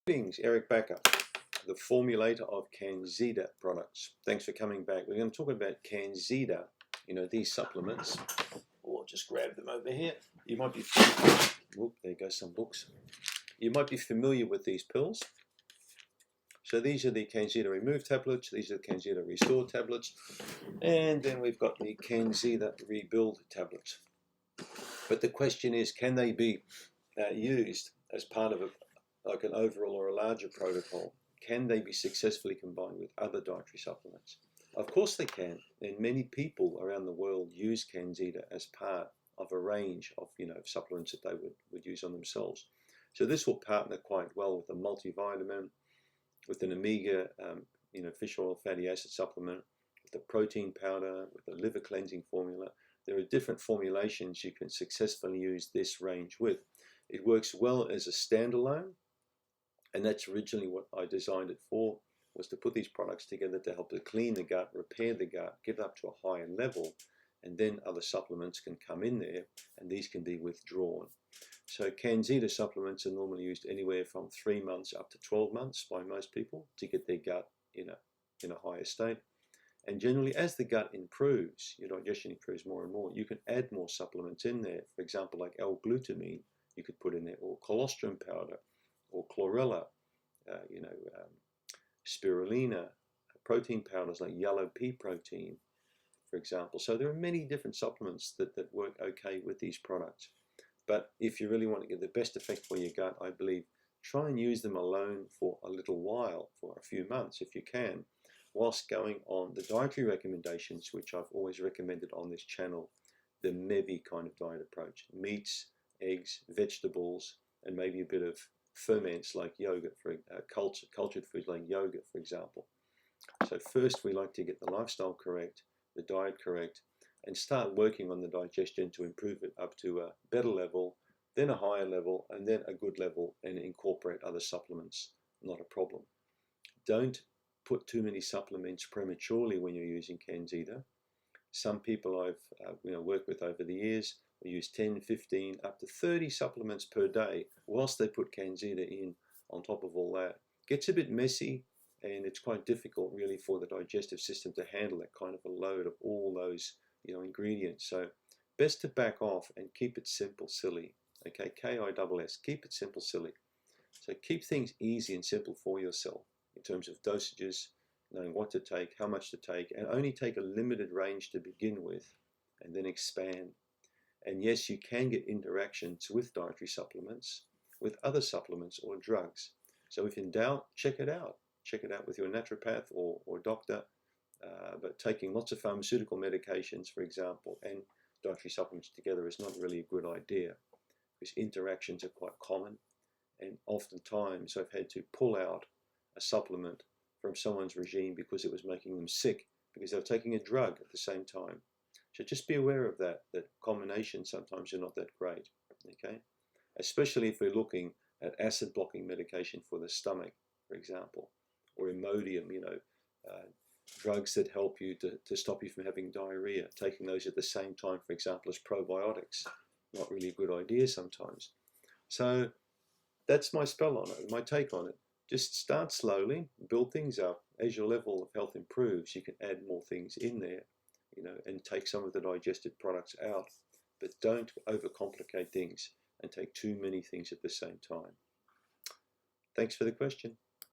Greetings, Eric Bakker, the formulator of CanXida products. Thanks for coming back. We're going to talk about CanXida, these supplements. Or just grab them over here. You might be, whoop, there goes some books. You might be familiar with these pills. So these are the CanXida Remove tablets, these are the CanXida Restore tablets, and then we've got the CanXida Rebuild tablets. But the question is, can they be used as part of like an overall or a larger protocol? Can they be successfully combined with other dietary supplements? Of course they can, and many people around the world use CanXida as part of a range of supplements that they would use on themselves. So this will partner quite well with a multivitamin, with an omega fish oil fatty acid supplement, with a protein powder, with a liver cleansing formula. There are different formulations you can successfully use this range with. It works well as a standalone, and that's originally what I designed it for, was to put these products together to help to clean the gut, repair the gut, get it up to a higher level, and then other supplements can come in there, and these can be withdrawn. So CanXida supplements are normally used anywhere from 3 months up to 12 months by most people to get their gut in a higher state. And generally, as the gut improves, your digestion improves more and more, you can add more supplements in there. For example, like L-glutamine, you could put in there, or colostrum powder, or chlorella, spirulina, protein powders like yellow pea protein, for example. So there are many different supplements that work okay with these products. But if you really want to get the best effect for your gut, I believe, try and use them alone for a little while, for a few months if you can, whilst going on the dietary recommendations, which I've always recommended on this channel, the MEVI kind of diet approach: meats, eggs, vegetables, and maybe a bit of ferments like yogurt, for cultured foods like yogurt, for example. So first we like to get the lifestyle correct, the diet correct, and start working on the digestion to improve it up to a better level, then a higher level, and then a good level, and incorporate other supplements. Not a problem. Don't put too many supplements prematurely when you're using CanXida. Some people I've worked with over the years will use 10, 15, up to 30 supplements per day whilst they put CanXida in on top of all that. Gets a bit messy, and it's quite difficult really for the digestive system to handle that kind of a load of all those ingredients. So best to back off and keep it simple, silly. Okay, KISS, keep it simple, silly. So keep things easy and simple for yourself in terms of dosages, knowing what to take, how much to take, and only take a limited range to begin with, and then expand. And yes, you can get interactions with dietary supplements, with other supplements or drugs. So if in doubt, check it out. Check it out with your naturopath or doctor. But taking lots of pharmaceutical medications, for example, and dietary supplements together is not really a good idea, because interactions are quite common, and oftentimes I've had to pull out a supplement from someone's regime because it was making them sick, because they were taking a drug at the same time. So just be aware of that combinations sometimes are not that great, okay? Especially if we're looking at acid blocking medication for the stomach, for example, or Imodium, drugs that help you to stop you from having diarrhea. Taking those at the same time, for example, as probiotics, not really a good idea sometimes. So that's my spell on it, my take on it. Just start slowly, build things up. As your level of health improves, you can add more things in there, and take some of the digested products out. But don't overcomplicate things and take too many things at the same time. Thanks for the question.